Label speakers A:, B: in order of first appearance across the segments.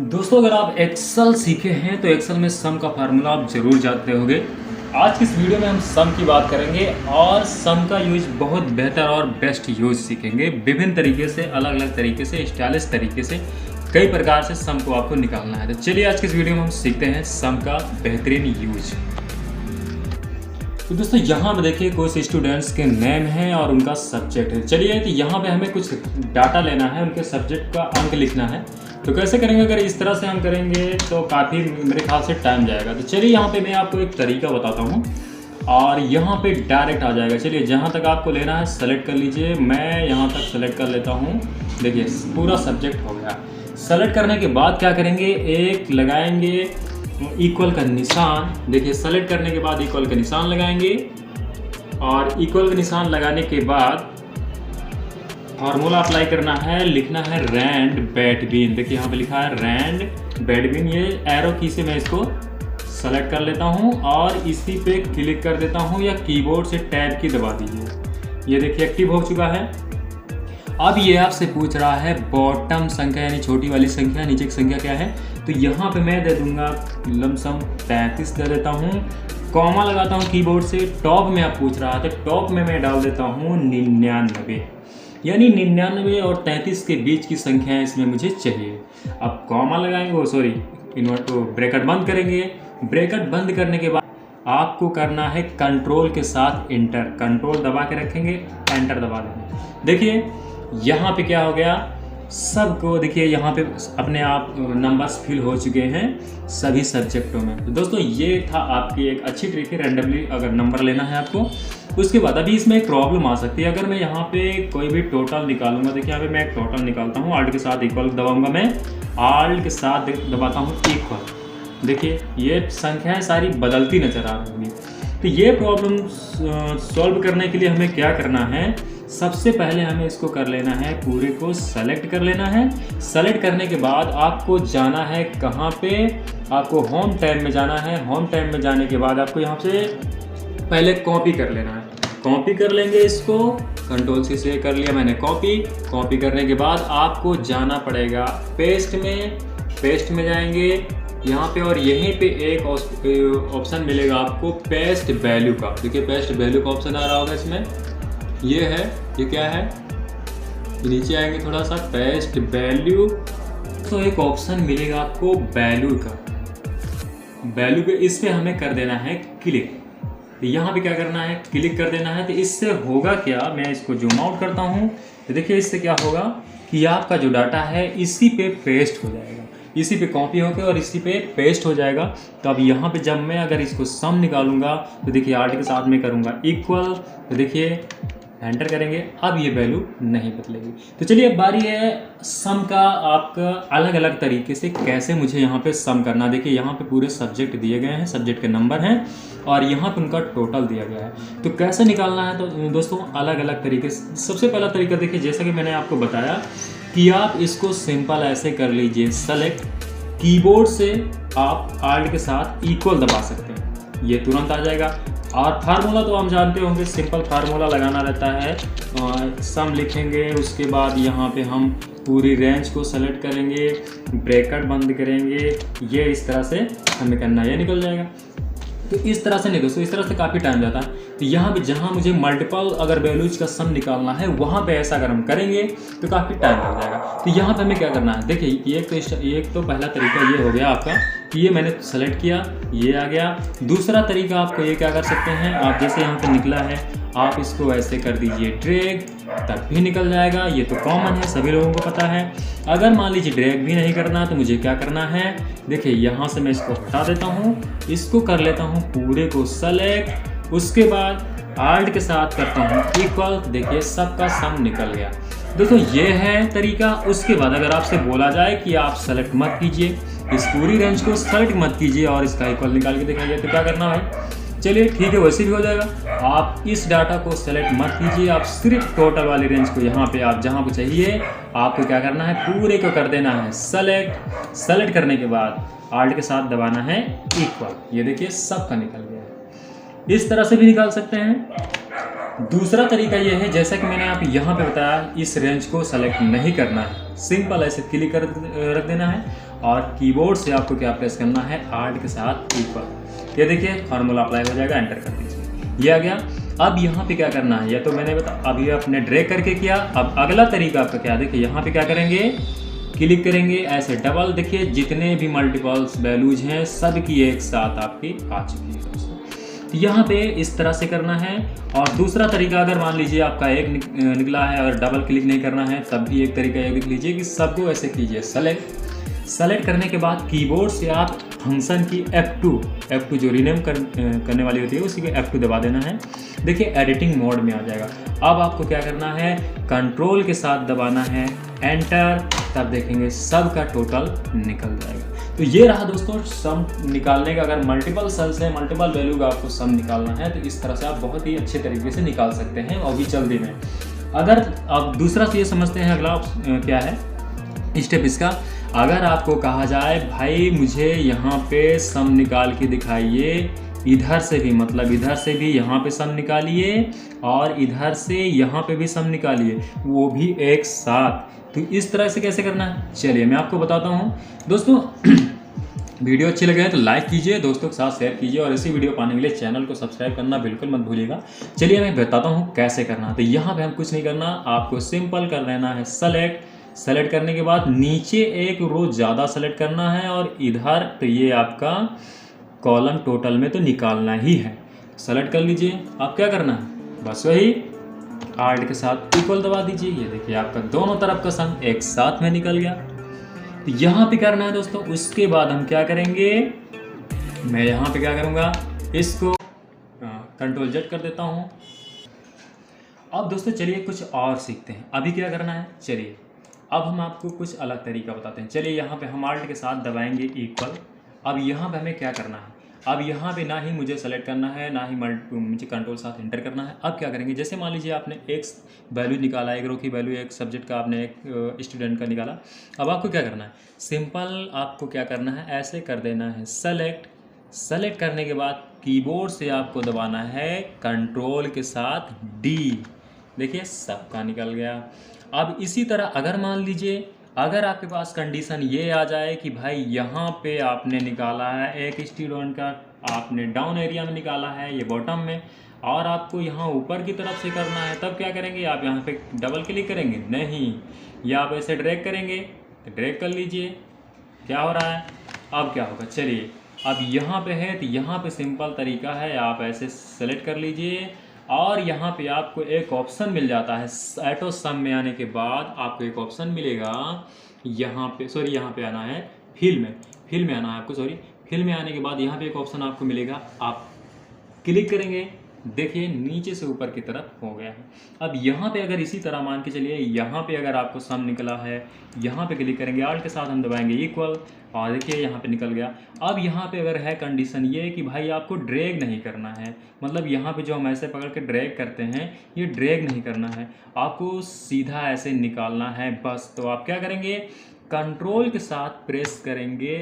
A: दोस्तों, अगर आप एक्सेल सीखे हैं तो एक्सेल में सम का फार्मूला आप ज़रूर जानते होंगे। आज की इस वीडियो में हम सम की बात करेंगे और सम का यूज बहुत बेहतर और बेस्ट यूज सीखेंगे। विभिन्न तरीके से, अलग अलग तरीके से, स्टाइलिश तरीके से, कई प्रकार से सम को आपको निकालना है। तो चलिए आज की इस वीडियो में हम सीखते हैं सम का बेहतरीन यूज। तो दोस्तों, यहाँ पे देखिए कुछ स्टूडेंट्स के नेम हैं और उनका सब्जेक्ट है। चलिए, तो यहाँ पे हमें कुछ डाटा लेना है, उनके सब्जेक्ट का अंक लिखना है। तो कैसे करेंगे? अगर इस तरह से हम करेंगे तो काफ़ी मेरे ख्याल से टाइम जाएगा। तो चलिए, यहाँ पे मैं आपको एक तरीका बताता हूँ और यहाँ पे डायरेक्ट आ जाएगा। चलिए, जहाँ तक आपको लेना है सेलेक्ट कर लीजिए। मैं यहाँ तक सेलेक्ट कर लेता हूँ। देखिए, पूरा सब्जेक्ट हो गया। सेलेक्ट करने के बाद क्या करेंगे, एक लगाएंगे इक्वल का निशान। देखिए, सेलेक्ट करने के बाद इक्वल का निशान लगाएंगे और इक्वल का निशान लगाने के बाद फार्मूला अप्लाई करना है, लिखना है रैंड बैटबीन। देखिए, यहाँ पे लिखा है रैंड बैटबीन। ये एरो की से मैं इसको सेलेक्ट कर लेता हूँ और इसी पे क्लिक कर देता हूँ, या कीबोर्ड से टैब की दबा दीजिए। ये देखिए एक्टिव हो चुका है। अब ये आपसे पूछ रहा है बॉटम संख्या यानी छोटी वाली संख्या, नीचे की संख्या क्या है। तो यहाँ पे मैं दे दूंगा लमसम 33 दे देता हूँ। कॉमा लगाता हूँ कीबोर्ड से। टॉप में आप पूछ रहा है तो टॉप में मैं डाल देता हूँ 99, यानी 99 और 33 के बीच की संख्या इसमें मुझे चाहिए। अब कॉमा लगाएंगे, वो सॉरी इन्वर्ट को ब्रैकेट बंद करेंगे। ब्रैकेट बंद करने के बाद आपको करना है कंट्रोल के साथ इंटर। कंट्रोल दबा के रखेंगे, एंटर दबा देंगे। देखिए यहाँ पे क्या हो गया, सबको देखिए यहाँ पे अपने आप नंबर्स फिल हो चुके हैं सभी सब्जेक्टों में। तो दोस्तों, ये था आपकी एक अच्छी ट्रिक है, रैंडमली अगर नंबर लेना है आपको। उसके बाद अभी इसमें एक प्रॉब्लम आ सकती है। अगर मैं यहाँ पे कोई भी टोटल निकालूंगा, देखिए यहाँ पे मैं एक टोटल निकालता हूँ, आल्ट के साथ इक्वल दबाऊंगा। मैं आल्ट के साथ दबाता हूँ इक्वल। देखिए ये संख्याएं सारी बदलती नजर आ रही हैं। तो ये प्रॉब्लम सॉल्व करने के लिए हमें क्या करना है, सबसे पहले हमें इसको कर लेना है, पूरे को सेलेक्ट कर लेना है। सेलेक्ट करने के बाद आपको जाना है कहाँ पे, आपको होम टैब में जाना है। होम टैब में जाने के बाद आपको यहाँ से पहले कॉपी कर लेना है। कॉपी कर लेंगे इसको, कंट्रोल से कर लिया मैंने कॉपी। कॉपी करने के बाद आपको जाना पड़ेगा पेस्ट में। पेस्ट में जाएंगे यहाँ पे और यहीं पे एक ऑप्शन मिलेगा आपको पेस्ट वैल्यू का। देखिए पेस्ट वैल्यू का ऑप्शन आ रहा होगा इसमें, ये है। ये क्या है, नीचे आएंगे थोड़ा सा, पेस्ट वैल्यू। तो एक ऑप्शन मिलेगा आपको वैल्यू का। वैल्यू पे इस पे हमें कर देना है क्लिक। तो यहाँ पे क्या करना है, क्लिक कर देना है। तो इससे होगा क्या, मैं इसको जूम आउट करता हूँ। तो देखिए इससे क्या होगा कि आपका जो डाटा है इसी पे पेस्ट हो जाएगा, इसी पे कॉपी होकर और इसी पे पेस्ट हो जाएगा। तो अब यहाँ पे जब मैं अगर इसको सम निकालूंगा तो देखिए आर्ट के साथ में करूँगा इक्वल। तो देखिए एंटर करेंगे, अब ये वैल्यू नहीं बदलेगी। तो चलिए अब बारी है सम का, आपका अलग अलग तरीके से कैसे मुझे यहाँ पे सम करना। देखिए यहाँ पे पूरे सब्जेक्ट दिए गए हैं, सब्जेक्ट के नंबर हैं और यहाँ पे उनका टोटल दिया गया है। तो कैसे निकालना है, तो दोस्तों अलग अलग तरीके से। सबसे पहला तरीका देखिए, जैसा कि मैंने आपको बताया कि आप इसको सिंपल ऐसे कर लीजिए, सेलेक्ट कीबोर्ड से आप आल्ट के साथ इक्वल दबा सकते हैं, ये तुरंत आ जाएगा। और फार्मूला तो हम जानते होंगे, सिंपल फार्मूला लगाना रहता है। सम लिखेंगे, उसके बाद यहाँ पे हम पूरी रेंज को सेलेक्ट करेंगे, ब्रैकेट बंद करेंगे। ये इस तरह से हमें करना है, ये निकल जाएगा। तो इस तरह से नहीं दोस्तों, इस तरह से काफ़ी टाइम जाता है। तो यहाँ पे जहाँ मुझे मल्टीपल अगर वैल्यूज का सम निकालना है, वहाँ पे ऐसा अगर हम करेंगे तो काफ़ी टाइम लग जाएगा। तो यहाँ पे हमें क्या करना है, देखिए एक तो पहला तरीका ये हो गया आपका कि ये मैंने सेलेक्ट किया, ये आ गया। दूसरा तरीका आपको ये क्या कर सकते हैं, आप जैसे यहाँ पे निकला है आप इसको ऐसे कर दीजिए ड्रैग, तब भी निकल जाएगा। ये तो कॉमन है, सभी लोगों को पता है। अगर मान लीजिए ड्रैग भी नहीं करना तो मुझे क्या करना है, देखिए यहाँ से मैं इसको हटा देता हूँ, इसको कर लेता हूँ पूरे को सेलेक्ट। उसके बाद आल्ट के साथ करता हूँ इक्वल। देखिए सबका सम निकल गया। दोस्तों ये है तरीका। उसके बाद अगर आपसे बोला जाए कि आप सेलेक्ट मत कीजिए, इस पूरी रेंज को सेलेक्ट मत कीजिए और इसका इक्वल निकाल के दिखाइए, तो क्या करना भाई, चलिए ठीक है वैसे भी हो जाएगा। आप इस डाटा को सेलेक्ट मत कीजिए, आप सिर्फ टोटल वाली रेंज को यहाँ पे आप जहाँ को चाहिए आपको क्या करना है, पूरे को कर देना है सेलेक्ट। सेलेक्ट करने के बाद आल्ट के साथ दबाना है इक्वल। ये देखिए सबका निकल गया है। इस तरह से भी निकाल सकते हैं। दूसरा तरीका ये है, जैसा कि मैंने आप यहाँ पे बताया, इस रेंज को सेलेक्ट नहीं करना है, सिंपल ऐसे क्लिक कर रख देना है और कीबोर्ड से आपको क्या प्रेस करना है, आर्ट के साथ इक्वल। ये देखिए फार्मूला अप्लाई हो जाएगा, एंटर कर दीजिए, ये आ गया। अब यहाँ पे क्या करना है, ये तो मैंने अभी आपने ड्रैग करके किया। अब अगला तरीका आपका क्या, देखिए यहाँ पे क्या करेंगे, क्लिक करेंगे ऐसे डबल, देखिए जितने भी मल्टीपल्स वैल्यूज हैं सब की एक साथ आपकी आ चुकी है दोस्तों। तो यहाँ पे इस तरह से करना है। और दूसरा तरीका, अगर मान लीजिए आपका एक निकला है और डबल क्लिक नहीं करना है, तब भी एक तरीका ये देख लीजिए कि सबको ऐसे कीजिए सेलेक्ट करने के बाद कीबोर्ड से आप फंक्शन की F2 जो रीनेम करने वाली होती है उसी को F2 दबा देना है। देखिए एडिटिंग मोड में आ जाएगा। अब आपको क्या करना है, कंट्रोल के साथ दबाना है एंटर, तब देखेंगे सब का टोटल निकल जाएगा। तो ये रहा दोस्तों सम निकालने का। अगर मल्टीपल सेल्स है, मल्टीपल वैल्यू का आपको सम निकालना है, तो इस तरह से आप बहुत ही अच्छे तरीके से निकाल सकते हैं और भी जल्दी में। अगर आप दूसरा से ये समझते हैं, अगला क्या है स्टेप इसका, अगर आपको कहा जाए भाई मुझे यहाँ पे सम निकाल के दिखाइए, इधर से भी, मतलब इधर से भी यहाँ पे सम निकालिए और इधर से यहाँ पे भी सम निकालिए, वो भी एक साथ, तो इस तरह से कैसे करना है, चलिए मैं आपको बताता हूँ दोस्तों। वीडियो अच्छी लगे तो लाइक कीजिए, दोस्तों के साथ शेयर कीजिए और इसी वीडियो पाने के लिए चैनल को सब्सक्राइब करना बिल्कुल मत भूलिएगा। चलिए मैं बताता हूँ कैसे करना है। तो यहाँ पे हम कुछ नहीं करना, आपको सिंपल कर लेना है सेलेक्ट करने के बाद नीचे एक रो ज़्यादा सेलेक्ट करना है और इधर तो ये आपका कॉलम टोटल में तो निकालना ही है। सेलेक्ट कर लीजिए। अब क्या करना है, बस वही आर्ट के साथ इक्वल दबा दीजिए। ये देखिए आपका दोनों तरफ का सम एक साथ में निकल गया। तो यहाँ पे करना है दोस्तों। उसके बाद हम क्या करेंगे, मैं यहाँ पे क्या करूँगा, इसको कंट्रोल Z कर देता हूँ। अब दोस्तों चलिए कुछ और सीखते हैं। अभी क्या करना है, चलिए अब हम आपको कुछ अलग तरीका बताते हैं। चलिए यहाँ पे हम आर्ट के साथ दबाएंगे इक्वल। अब यहाँ पे हमें क्या करना है, अब यहाँ पे ना ही मुझे सेलेक्ट करना है, ना ही मुझे कंट्रोल साथ इंटर करना है। अब क्या करेंगे, जैसे मान लीजिए आपने एक वैल्यू निकाला, एक रो की वैल्यू, एक सब्जेक्ट का आपने एक स्टूडेंट का निकाला। अब आपको क्या करना है, सिंपल आपको क्या करना है, ऐसे कर देना है सेलेक्ट करने के बाद कीबोर्ड से आपको दबाना है कंट्रोल के साथ D। देखिए सबका निकल गया। अब इसी तरह अगर मान लीजिए अगर आपके पास कंडीशन ये आ जाए कि भाई यहाँ पे आपने निकाला है एक स्टूडेंट का, आपने डाउन एरिया में निकाला है, ये बॉटम में, और आपको यहाँ ऊपर की तरफ से करना है, तब क्या करेंगे, आप यहाँ पे डबल क्लिक करेंगे नहीं, या आप ऐसे ड्रैग करेंगे, तो ड्रैग कर लीजिए। क्या हो रहा है, अब क्या होगा, चलिए अब यहाँ पे है तो यहाँ पे सिंपल तरीका है, आप ऐसे सेलेक्ट कर लीजिए और यहाँ पे आपको एक ऑप्शन मिल जाता है। ऑटो सम में आने के बाद आपको एक ऑप्शन मिलेगा, यहाँ पे सॉरी यहाँ पे आना है फिल में आना है आपको, सॉरी फिल में आने के बाद यहाँ पे एक ऑप्शन आपको मिलेगा, आप क्लिक करेंगे, देखिए नीचे से ऊपर की तरफ हो गया है। अब यहाँ पे अगर इसी तरह मान के चलिए, यहाँ पे अगर आपको सम निकला है, यहाँ पे क्लिक करेंगे, आर्ट के साथ हम दबाएंगे इक्वल, और देखिए यहाँ पे निकल गया। अब यहाँ पे अगर है कंडीशन ये कि भाई आपको ड्रैग नहीं करना है, मतलब यहाँ पे जो हम ऐसे पकड़ के ड्रैग करते हैं, ये ड्रैग नहीं करना है, आपको सीधा ऐसे निकालना है बस। तो आप क्या करेंगे, कंट्रोल के साथ प्रेस करेंगे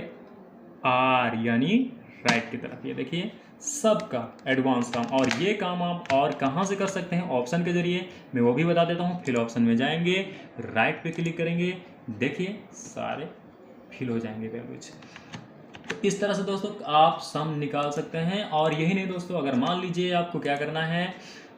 A: R यानी राइट की तरफ। ये देखिए सबका एडवांस काम, और ये काम आप और कहाँ से कर सकते हैं, ऑप्शन के जरिए, मैं वो भी बता देता हूँ। फिल ऑप्शन में जाएंगे, राइट पे क्लिक करेंगे, देखिए सारे फिल हो जाएंगे वैल्यूज। तो इस तरह से दोस्तों आप सम निकाल सकते हैं। और यही नहीं दोस्तों, अगर मान लीजिए आपको क्या करना है,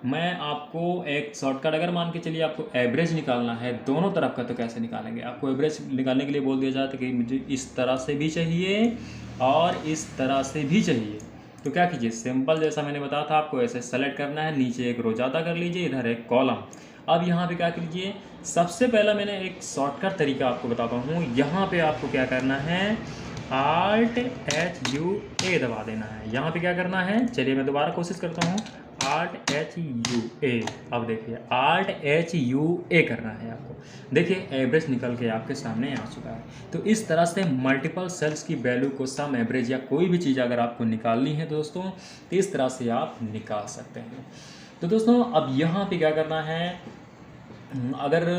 A: मैं आपको एक शॉर्टकट, अगर मान के चलिए आपको एवरेज निकालना है दोनों तरफ का, तो कैसे निकालेंगे। आपको एवरेज निकालने के लिए बोल दिया जाता है कि मुझे इस तरह से भी चाहिए और इस तरह से भी चाहिए, तो क्या कीजिए, सिंपल जैसा मैंने बताया था, आपको ऐसे सेलेक्ट करना है, नीचे एक रो ज़्यादा कर लीजिए, इधर एक कॉलम। अब यहाँ पे क्या कीजिए, सबसे पहला मैंने एक शॉर्टकट तरीका आपको बताता हूँ। यहाँ पे आपको क्या करना है, Alt HUA दबा देना है। यहाँ पे क्या करना है, चलिए मैं दोबारा कोशिश करता हूँ, Alt HUA। अब देखिए Alt HUA करना है आपको, देखिए एवरेज निकल के आपके सामने आ चुका है। तो इस तरह से मल्टीपल सेल्स की वैल्यू को, सम, एवरेज या कोई भी चीज़ अगर आपको निकालनी है दोस्तों, तो इस तरह से आप निकाल सकते हैं। तो दोस्तों अब यहाँ पे क्या करना है, अगर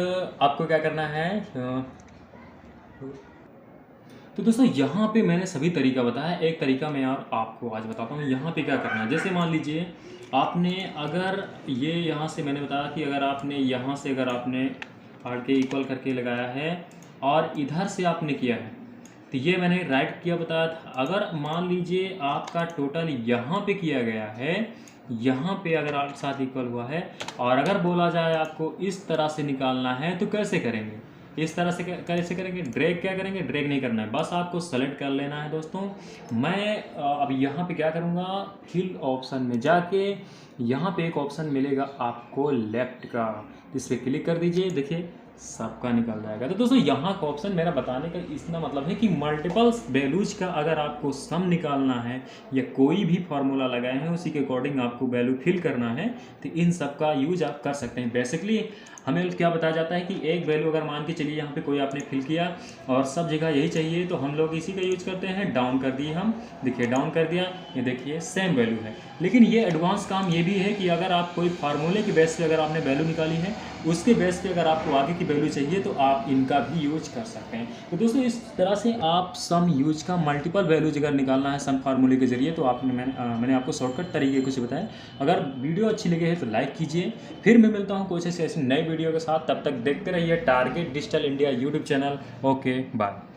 A: आपको क्या करना है, तो दोस्तों यहाँ पे मैंने सभी तरीका बताया, एक तरीका मैं और आपको आज बताता हूँ। यहाँ पे क्या करना है, जैसे मान लीजिए आपने अगर ये यहाँ से मैंने बताया कि अगर आपने यहाँ से अगर आपने आर्ट के इक्वल करके लगाया है और इधर से आपने किया है, तो ये मैंने राइट किया बताया था। अगर मान लीजिए आपका टोटल यहाँ पे किया गया है, यहाँ पे अगर 8 7 इक्वल हुआ है, और अगर बोला जाए आपको इस तरह से निकालना है तो कैसे करेंगे? इस तरह से कैसे करेंगे? ड्रैग क्या करेंगे? ड्रैग नहीं करना है, बस आपको सेलेक्ट कर लेना है दोस्तों। मैं अब यहाँ पे क्या करूँगा, फिल ऑप्शन में जाके यहाँ पे एक ऑप्शन मिलेगा आपको लेफ्ट का, इस पर क्लिक कर दीजिए। देखिए सबका निकल जाएगा। तो दोस्तों यहाँ का ऑप्शन मेरा बताने का इतना मतलब है कि मल्टीपल्स वैल्यूज का अगर आपको सम निकालना है या कोई भी फार्मूला लगाए हैं उसी के अकॉर्डिंग आपको वैल्यू फिल करना है, तो इन सब का यूज आप कर सकते हैं। बेसिकली हमें क्या बताया जाता है कि एक वैल्यू अगर मान के चलिए यहाँ पे कोई आपने फिल किया और सब जगह यही चाहिए, तो हम लोग इसी का यूज करते हैं। डाउन कर दिए हम, देखिए डाउन कर दिया, ये देखिए सेम वैल्यू है। लेकिन ये एडवांस काम ये भी है कि अगर आप कोई फार्मूले की बेस पे अगर आपने वैल्यू निकाली है, उसके बेस पे अगर आपको आगे की वैल्यू चाहिए तो आप इनका भी यूज कर सकते हैं। तो दोस्तों इस तरह से आप सम यूज का मल्टीपल वैल्यूज अगर निकालना है सम फार्मूले के जरिए, तो मैंने आपको शॉर्टकट तरीके कुछ बताया। अगर वीडियो अच्छी लगी है तो लाइक कीजिए। फिर मैं मिलता हूँ कुछ ऐसी नई वीडियो के साथ, तब तक देखते रहिए target digital India YouTube channel. Okay bye.